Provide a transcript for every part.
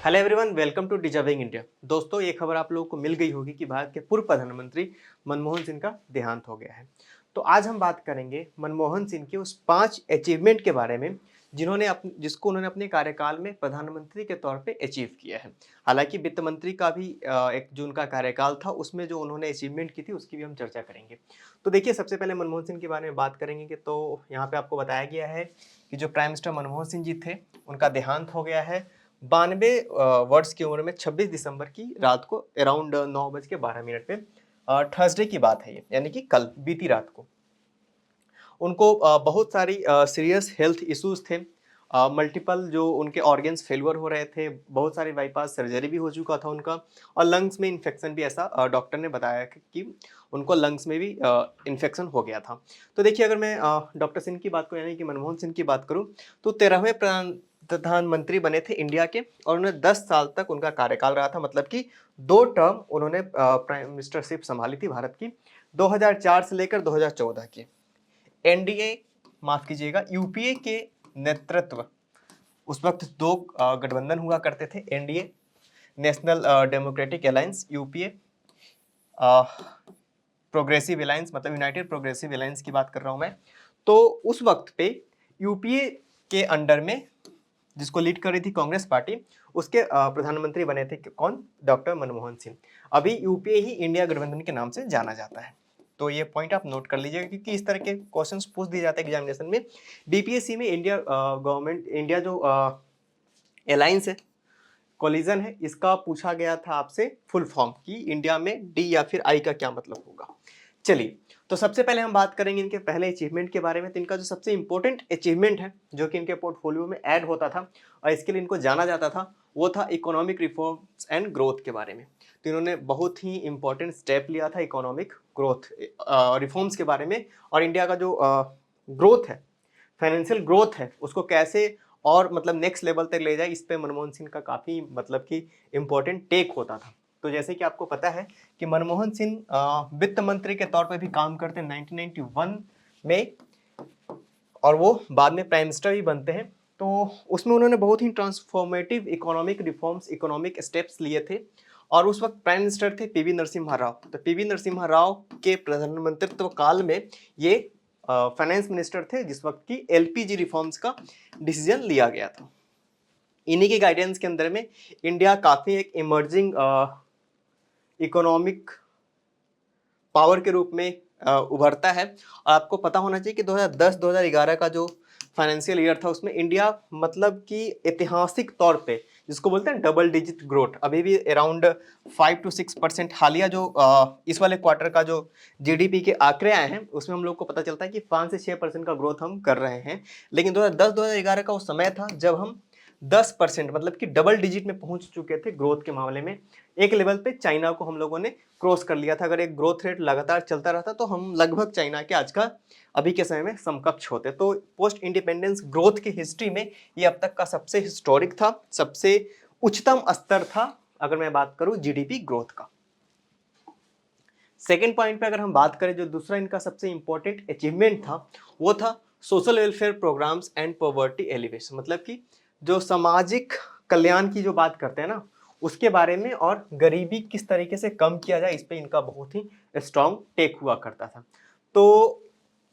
Hello everyone, welcome to deserving India. दोस्तों, ये खबर आप लोगों को मिल गई होगी कि भारत के पूर्व प्रधानमंत्री मनमोहन सिंह का देहांत हो गया है। तो आज हम बात करेंगे मनमोहन सिंह के उस 5 अचीवमेंट के बारे में जिसको उन्होंने अपने कार्यकाल में प्रधानमंत्री के तौर पे अचीव किया है। हालांकि वित्त मंत्री का भी एक जो उनका कार्यकाल था उसमें जो उन्होंने अचीवमेंट की थी उसकी भी हम चर्चा करेंगे। तो देखिए, सबसे पहले मनमोहन सिंह के बारे में बात करेंगे कि तो यहाँ पे आपको बताया गया है कि जो प्राइम मिनिस्टर मनमोहन सिंह जी थे उनका देहांत हो गया है 92 वर्ष की उम्र में 26 दिसंबर की रात को अराउंड 9:12 पे। थर्सडे की बात है ये, यानी कि कल बीती रात को। उनको बहुत सारी सीरियस हेल्थ इश्यूज थे। मल्टीपल जो उनके ऑर्गन्स फेलवर हो रहे थे, बहुत सारी बाईपास सर्जरी भी हो चुका था उनका, और लंग्स में इन्फेक्शन भी, ऐसा डॉक्टर ने बताया कि उनको लंग्स में भी इन्फेक्शन हो गया था। तो देखिए, अगर मैं डॉक्टर सिंह की बात करूँ यानी कि मनमोहन सिंह की बात करूँ तो 13वें प्रधानमंत्री बने थे इंडिया के, और उन्हें 10 साल तक उनका कार्यकाल रहा था। मतलब कि 2 टर्म उन्होंने प्राइम मिनिस्टरशिप संभाली थी भारत की, 2004 से लेकर 2014 की। एनडीए, माफ कीजिएगा, यूपीए के नेतृत्व, उस वक्त 2 गठबंधन हुआ करते थे, NDA national democratic alliance, UPA progressive alliance, मतलब यूनाइटेड प्रोग्रेसिव अलायंस की बात कर रहा हूं मैं। तो उस वक्त पे यूपीए के अंडर में जिसको लीड कर रही थी कांग्रेस पार्टी, उसके प्रधानमंत्री बने थे कौन? डॉक्टर मनमोहन सिंह। अभी यूपीए ही इंडिया गठबंधन के नाम से जाना जाता है। तो ये पॉइंट आप नोट कर लीजिएगा, क्योंकि इस तरह के क्वेश्चंस पूछ दिए जाते हैं एग्जामिनेशन में। बीपीएससी में इंडिया गवर्नमेंट इंडिया जो अलायंस है, कोलिजन है, इसका पूछा गया था आपसे फुल फॉर्म कि इंडिया में डी या फिर आई का क्या मतलब होगा। चलिए, तो सबसे पहले हम बात करेंगे इनके पहले अचीवमेंट के बारे में। तो इनका जो सबसे इंपॉर्टेंट अचीवमेंट है जो कि इनके पोर्टफोलियो में ऐड होता था और इसके लिए इनको जाना जाता था, वो था इकोनॉमिक रिफॉर्म्स एंड ग्रोथ के बारे में। तो इन्होंने बहुत ही इंपॉर्टेंट स्टेप लिया था इकोनॉमिक ग्रोथ रिफॉर्म्स के बारे में, और इंडिया का जो ग्रोथ है, फाइनेंशियल ग्रोथ है, उसको कैसे और मतलब नेक्स्ट लेवल तक ले जाए, इस पे मनमोहन सिंह का काफ़ी मतलब कि इम्पोर्टेंट टेक होता था। तो जैसे कि आपको पता है कि मनमोहन सिंह वित्त मंत्री के तौर पर भी काम करते हैं 1991 में, और वो बाद में प्राइम मिनिस्टर भी बनते हैं। तो उसमें उन्होंने बहुत ही transformative economic reforms, economic steps लिए थे, और उस वक्त प्राइम मिनिस्टर थे पीवी नरसिम्हा राव। तो पीवी नरसिम्हा राव के प्रधानमंत्रित्व काल में ये फाइनेंस मिनिस्टर थे, जिस वक्त की एलपीजी रिफॉर्म्स का डिसीजन लिया गया था। इन्हीं के गाइडेंस के अंदर में इंडिया काफ़ी एक इमर्जिंग इकोनॉमिक पावर के रूप में उभरता है। और आपको पता होना चाहिए कि 2010-2011 का जो फाइनेंशियल ईयर था उसमें इंडिया मतलब कि ऐतिहासिक तौर पे जिसको बोलते हैं डबल डिजिट ग्रोथ, अभी भी अराउंड 5 to 6%। हालिया जो इस वाले क्वार्टर का जो जीडीपी के आंकड़े आए हैं उसमें हम लोग को पता चलता है कि 5 से 6% का ग्रोथ हम कर रहे हैं। लेकिन 2010-2011 का वो समय था जब हम 10% मतलब कि डबल डिजिट में पहुंच चुके थे ग्रोथ के मामले में। एक लेवल पे चाइना को हम लोगों ने क्रॉस कर लिया था। अगर एक ग्रोथ रेट लगातार चलता रहता तो हम लगभग चाइना के आज का अभी के समय में समकक्ष होते। तो पोस्ट इंडिपेंडेंस ग्रोथ की हिस्ट्री में ये अब तक का सबसे हिस्टोरिक था, सबसे उच्चतम स्तर था, अगर मैं बात करूं जीडीपी ग्रोथ का। सेकेंड पॉइंट पे अगर हम बात करें, जो दूसरा इनका सबसे इंपॉर्टेंट अचीवमेंट था वो था social welfare programmes and poverty alleviation. मतलब कि जो सामाजिक कल्याण की जो बात करते हैं ना, उसके बारे में, और गरीबी किस तरीके से कम किया जाए, इस पे इनका बहुत ही स्ट्रॉन्ग टेक हुआ करता था। तो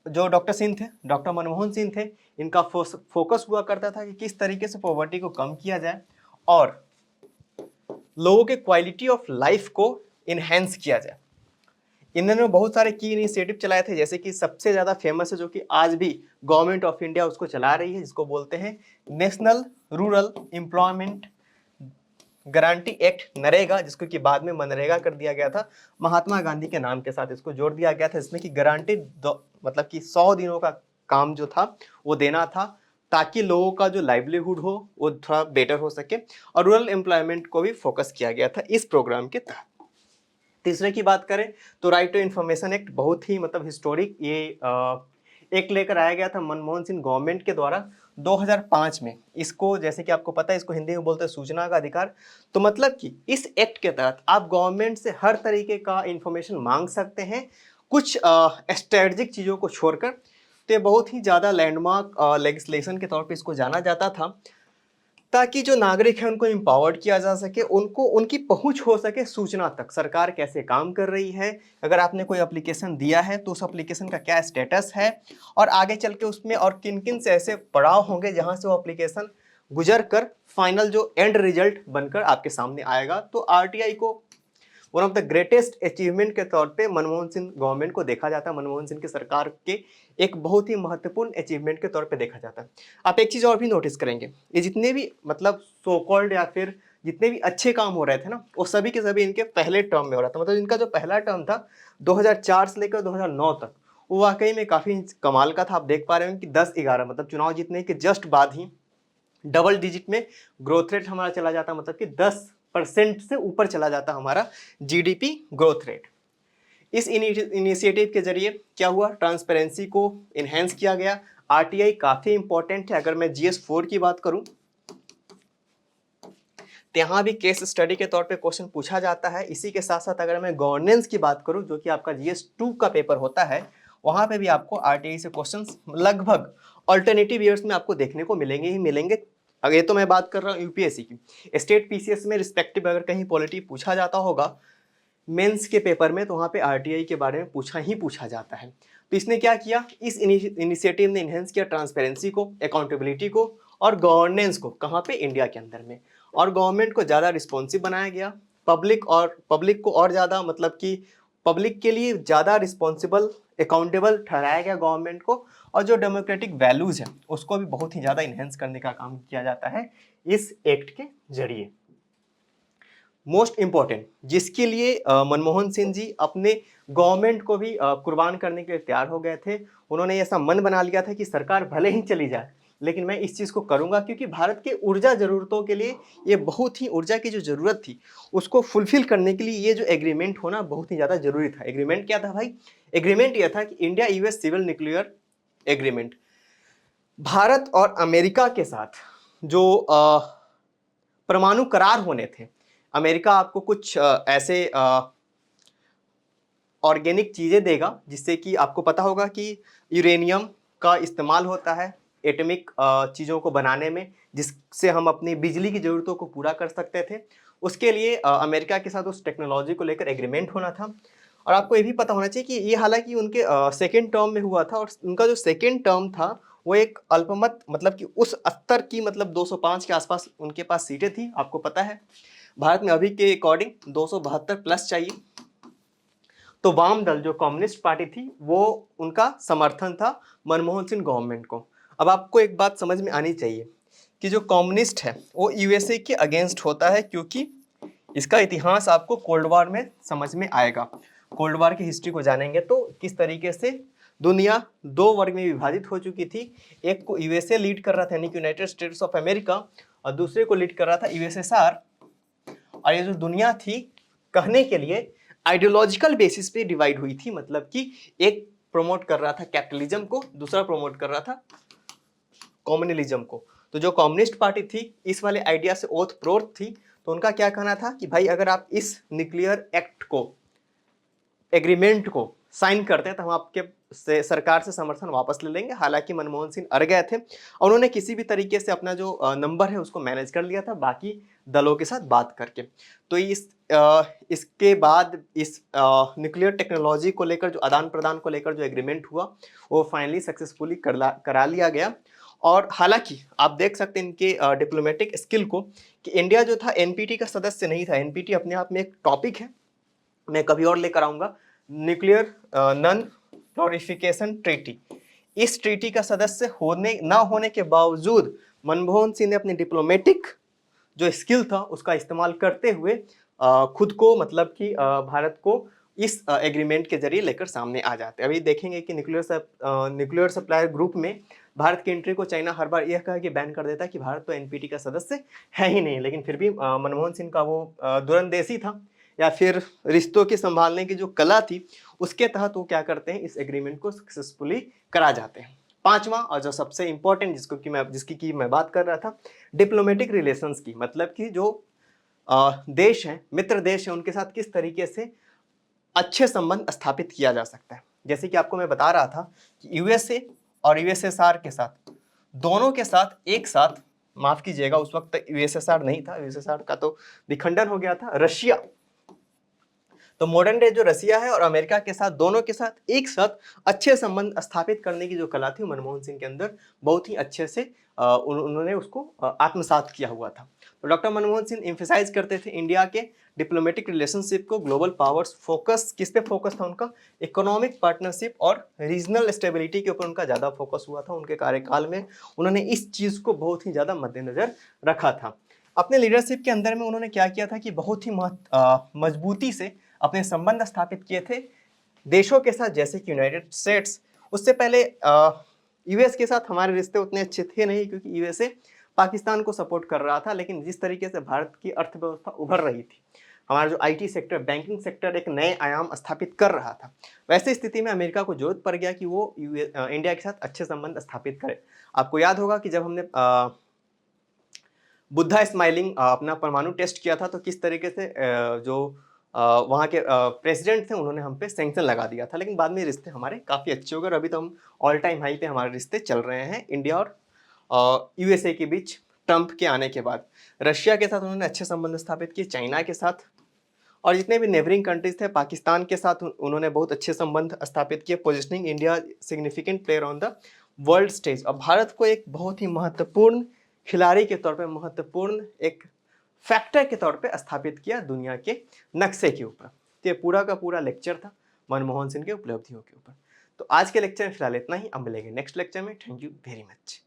जो डॉक्टर सिंह थे, डॉक्टर मनमोहन सिंह थे, इनका फोकस हुआ करता था कि किस तरीके से पॉवर्टी को कम किया जाए और लोगों के क्वालिटी ऑफ लाइफ को इनहेंस किया जाए। इन्होंने बहुत सारे की इनिशिएटिव चलाए थे, जैसे कि सबसे ज़्यादा फेमस है जो कि आज भी गवर्नमेंट ऑफ इंडिया उसको चला रही है, जिसको बोलते हैं national rural employment guarantee act, NREGA, जिसको कि बाद में मनरेगा कर दिया गया था। महात्मा गांधी के नाम के साथ इसको जोड़ दिया गया था, इसमें कि गारंटी मतलब कि 100 दिनों का काम जो था वो देना था, ताकि लोगों का जो लाइवलीहुड हो वो थोड़ा बेटर हो सके, और रूरल एम्प्लॉयमेंट को भी फोकस किया गया था इस प्रोग्राम के तहत। तीसरे की बात करें तो राइट टू इन्फॉर्मेशन एक्ट, बहुत ही मतलब हिस्टोरिक ये एक्ट लेकर आया गया था मनमोहन सिंह गवर्नमेंट के द्वारा 2005 में। इसको जैसे कि आपको पता है, इसको हिंदी में बोलते हैं सूचना का अधिकार। तो मतलब कि इस एक्ट के तहत आप गवर्नमेंट से हर तरीके का इंफॉर्मेशन मांग सकते हैं, कुछ स्ट्रेटजिक चीज़ों को छोड़कर। तो ये बहुत ही ज़्यादा लैंडमार्क लेजिस्लेशन के तौर पे इसको जाना जाता था। ताकि जो नागरिक है उनको एम्पावर्ड किया जा सके, उनको उनकी पहुंच हो सके सूचना तक, सरकार कैसे काम कर रही है, अगर आपने कोई एप्लीकेशन दिया है तो उस एप्लीकेशन का क्या स्टेटस है, और आगे चल के उसमें और किन किन से ऐसे पड़ाव होंगे जहां से वो एप्लीकेशन गुजर कर फाइनल जो एंड रिजल्ट बनकर आपके सामने आएगा। तो आरटीआई को one of the greatest achievement के तौर पे मनमोहन सिंह गवर्नमेंट को देखा जाता है, मनमोहन सिंह की सरकार के एक बहुत ही महत्वपूर्ण अचीवमेंट के तौर पे देखा जाता है। आप एक चीज़ और भी नोटिस करेंगे, ये जितने भी मतलब सो कॉल्ड या फिर जितने भी अच्छे काम हो रहे थे ना, वो सभी के सभी इनके पहले टर्म में हो रहा था। मतलब इनका जो पहला टर्म था 2004 से लेकर 2009 तक, वो वाकई में काफ़ी कमाल का था। आप देख पा रहे हो कि 10-11 मतलब चुनाव जीतने के जस्ट बाद ही डबल डिजिट में ग्रोथ रेट हमारा चला जाता, मतलब कि 10% से ऊपर चला जाता हमारा जीडीपी ग्रोथ रेट। इस इनिशिएटिव के जरिए क्या हुआ, ट्रांसपेरेंसी को इनहेंस किया गया। आरटीआई काफी इंपॉर्टेंट है। अगर मैं जीएस4 की बात करूं तो यहाँ भी केस स्टडी के तौर पे क्वेश्चन पूछा जाता है। इसी के साथ साथ अगर मैं गवर्नेंस की बात करूं जो कि आपका जीएस2 का पेपर होता है, वहां पे भी आपको आरटीआई से क्वेश्चंस लगभग अल्टरनेटिव ईयर्स में आपको देखने को मिलेंगे ही मिलेंगे। अगर ये तो मैं बात कर रहा हूँ यूपीएससी की, स्टेट पीसीएस में रिस्पेक्टिव अगर कहीं पॉलिटी पूछा जाता होगा मेंस के पेपर में, तो वहाँ पे आरटीआई के बारे में पूछा जाता है। तो इसने क्या किया, इस इनिशिएटिव ने इन्हेंस किया ट्रांसपेरेंसी को, अकाउंटेबिलिटी को और गवर्नेंस को। कहाँ पे, इंडिया के अंदर में। और गवर्नमेंट को ज़्यादा रिस्पॉन्सिव बनाया गया, पब्लिक को और ज़्यादा मतलब कि पब्लिक के लिए ज़्यादा रिस्पॉन्सिबल अकाउंटेबल ठहराया गया गवर्नमेंट को। और जो डेमोक्रेटिक वैल्यूज़ है उसको भी बहुत ही ज़्यादा इन्हेंस करने का काम किया जाता है इस एक्ट के जरिए। मोस्ट इम्पॉर्टेंट, जिसके लिए मनमोहन सिंह जी अपने गवर्नमेंट को भी कुर्बान करने के लिए तैयार हो गए थे। उन्होंने ऐसा मन बना लिया था कि सरकार भले ही चली जाए लेकिन मैं इस चीज़ को करूंगा, क्योंकि भारत के ऊर्जा ज़रूरतों के लिए ये बहुत ही, ऊर्जा की जो ज़रूरत थी उसको फुलफिल करने के लिए ये जो एग्रीमेंट होना बहुत ही ज़्यादा जरूरी था। एग्रीमेंट क्या था भाई, एग्रीमेंट यह था कि India US civil nuclear agreement, Bharat और अमेरिका के साथ जो परमाणु करार होने थे। अमेरिका आपको कुछ ऐसे ऑर्गेनिक चीज़ें देगा जिससे कि आपको पता होगा कि यूरेनियम का इस्तेमाल होता है एटॉमिक चीज़ों को बनाने में, जिससे हम अपनी बिजली की ज़रूरतों को पूरा कर सकते थे। उसके लिए अमेरिका के साथ उस टेक्नोलॉजी को लेकर एग्रीमेंट होना था। और आपको ये भी पता होना चाहिए कि ये हालांकि उनके सेकेंड टर्म में हुआ था, और उनका जो सेकेंड टर्म था वो एक अल्पमत मतलब कि उस स्तर की, मतलब 205 के आसपास उनके पास सीटें थी। आपको पता है भारत में अभी के अकॉर्डिंग 272 प्लस चाहिए। तो वाम दल जो कम्युनिस्ट पार्टी थी वो, उनका समर्थन था मनमोहन सिंह गवर्नमेंट को। अब आपको एक बात समझ में आनी चाहिए कि जो कम्युनिस्ट है वो यूएसए के अगेंस्ट होता है, क्योंकि इसका इतिहास आपको कोल्ड वॉर में समझ में आएगा। कोल्ड वॉर की हिस्ट्री को जानेंगे तो किस तरीके से दुनिया दो वर्ग में विभाजित हो चुकी थी। एक को यूएसए लीड कर रहा था यानी कि यूनाइटेड स्टेट्स ऑफ अमेरिका, और दूसरे को लीड कर रहा था यूएसएसआर। और ये जो दुनिया थी कहने के लिए आइडियोलॉजिकल बेसिस पे डिवाइड हुई थी, मतलब कि एक प्रमोट कर रहा था कैपिटलिज्म को, दूसरा प्रमोट कर रहा था कम्युनलिज्म को। तो जो कम्युनिस्ट पार्टी थी इस वाले आइडिया से ओथ प्रोथ थी। तो उनका क्या कहना था कि भाई अगर आप इस न्यूक्लियर एक्ट को, एग्रीमेंट को साइन करते हैं तो हम आपके सरकार से समर्थन वापस ले लेंगे। हालांकि मनमोहन सिंह अड़ गए थे और उन्होंने किसी भी तरीके से अपना जो नंबर है उसको मैनेज कर लिया था बाकी दलों के साथ बात करके। तो इसके बाद इस न्यूक्लियर टेक्नोलॉजी को लेकर जो आदान प्रदान को लेकर जो एग्रीमेंट हुआ वो फाइनली सक्सेसफुली करा लिया गया। और हालांकि आप देख सकते हैं इनके डिप्लोमेटिक स्किल को कि इंडिया जो था एनपीटी का सदस्य नहीं था। एनपीटी अपने आप में एक टॉपिक है, मैं कभी और लेकर आऊंगा। न्यूक्लियर नॉन प्रोलिफरेशन ट्रीटी, इस ट्रीटी का सदस्य होने ना होने के बावजूद मनमोहन सिंह ने अपनी डिप्लोमेटिक जो स्किल था उसका इस्तेमाल करते हुए खुद को, मतलब कि भारत को इस एग्रीमेंट के जरिए लेकर सामने आ जाते हैं। अभी देखेंगे कि न्यूक्लियर सप्लायर ग्रुप में भारत की एंट्री को चाइना हर बार यह कह के बैन कर देता कि भारत तो एनपीटी का सदस्य है ही नहीं, लेकिन फिर भी मनमोहन सिंह का वो दूरंदेशी था या फिर रिश्तों के संभालने की जो कला थी उसके तहत वो क्या करते हैं, इस एग्रीमेंट को सक्सेसफुली करा जाते हैं। पांचवा और जो सबसे इंपॉर्टेंट जिसकी मैं बात कर रहा था, डिप्लोमेटिक रिलेशंस की, मतलब कि जो देश हैं, मित्र देश हैं, उनके साथ किस तरीके से अच्छे संबंध स्थापित किया जा सकता है। जैसे कि आपको मैं बता रहा था कि यूएसए और यूएसएसआर के साथ, दोनों के साथ एक साथ माफ कीजिएगा, उस वक्त यूएसएसआर नहीं था, यूएसएसआर का तो विखंडन हो गया था, रशिया। तो मॉडर्न डे जो रसिया है और अमेरिका के साथ, दोनों के साथ एक साथ अच्छे संबंध स्थापित करने की जो कला थी मनमोहन सिंह के अंदर, बहुत ही अच्छे से उन्होंने उसको आत्मसात किया हुआ था। तो डॉक्टर मनमोहन सिंह एम्फेसाइज करते थे इंडिया के डिप्लोमेटिक रिलेशनशिप को, ग्लोबल पावर्स, फोकस किस पे फोकस था उनका, इकोनॉमिक पार्टनरशिप और रीजनल स्टेबिलिटी के ऊपर उनका ज़्यादा फोकस हुआ था उनके कार्यकाल में। उन्होंने इस चीज़ को बहुत ही ज़्यादा मद्देनजर रखा था। अपने लीडरशिप के अंदर में उन्होंने क्या किया था कि बहुत ही मजबूती से अपने संबंध स्थापित किए थे देशों के साथ, जैसे कि यूनाइटेड स्टेट्स। उससे पहले यूएस के साथ हमारे रिश्ते उतने अच्छे थे नहीं, क्योंकि यूएसए पाकिस्तान को सपोर्ट कर रहा था, लेकिन जिस तरीके से भारत की अर्थव्यवस्था उभर रही थी, हमारा जो आईटी सेक्टर, बैंकिंग सेक्टर एक नए आयाम स्थापित कर रहा था, वैसे स्थिति में अमेरिका को जरूरत पड़ गया कि वो इंडिया के साथ अच्छे संबंध स्थापित करे। आपको याद होगा कि जब हमने बुद्धा स्माइलिंग अपना परमाणु टेस्ट किया था, तो किस तरीके से जो वहाँ के प्रेसिडेंट थे उन्होंने हम पे सैंक्शन लगा दिया था, लेकिन बाद में रिश्ते हमारे काफ़ी अच्छे हो गए और अभी तो हम ऑल टाइम हाई पे हमारे रिश्ते चल रहे हैं इंडिया और यूएसए के बीच। ट्रंप के आने के बाद रशिया के साथ उन्होंने अच्छे संबंध स्थापित किए, चाइना के साथ और जितने भी नेबरिंग कंट्रीज थे, पाकिस्तान के साथ उन्होंने बहुत अच्छे संबंध स्थापित किए, positioning India significant player on the world stage, और भारत को एक बहुत ही महत्वपूर्ण खिलाड़ी के तौर पे, महत्वपूर्ण एक फैक्टर के तौर पे स्थापित किया दुनिया के नक्शे के ऊपर। तो ये पूरा का पूरा लेक्चर था मनमोहन सिंह के उपलब्धियों के ऊपर। तो आज के लेक्चर में फिलहाल इतना ही, अब मिलेंगे नेक्स्ट लेक्चर में। Thank you very much.